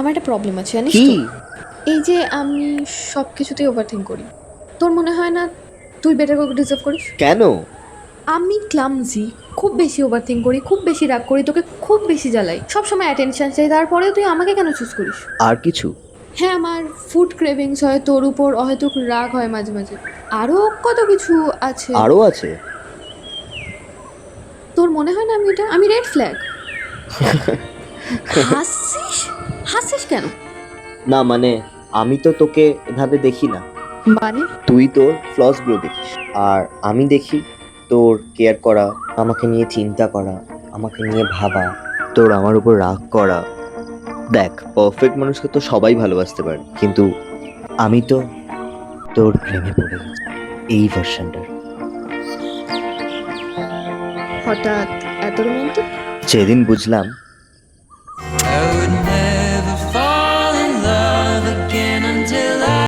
আমার একটা প্রবলেম আছে জানিস কি? তো? এই যে আমি সব কিছুতেই ওভারথিংক করি। তোর মনে হয় না তুই বেটার কাউকে ডিজার্ভ করিস? কেন? আমি ক্লামজি, খুব বেশি ওভারথিংক করি, খুব বেশি রাগ করি, তোকে খুব বেশি জ্বালাই, সবসময় অ্যাটেনশন চাই, তারপরেও তুই আমাকে কেন চুজ করিস? আর কিছু? হ্যাঁ, আমার ফুড ক্রেভিংস হয়, তোর উপর হয়তো রাগ হয় মাঝে মাঝে, আরও কত কিছু আছে। আরো আছে? তোর মনে হয় না আমি রেড ফ্ল্যাগ? হাসছিস? হাসছিস কেন? না মানে, আমি তো তোকে এভাবে দেখি না। মানে তুই তোর ফ্লস গুলো দেখিস, আর আমি দেখি তোর কেয়ার করা, আমাকে নিয়ে চিন্তা করা, আমাকে নিয়ে ভাবা, তোর আমার উপর রাগ করা। দেখ, পারফেক্ট মানুষকে তো সবাই ভালোবাসতে পারে, কিন্তু আমি তো তোর প্রেমে পড়ে গেছি, এই ভার্সনটার। হঠাৎ এত রোমান্টিক? যেদিন বুঝলাম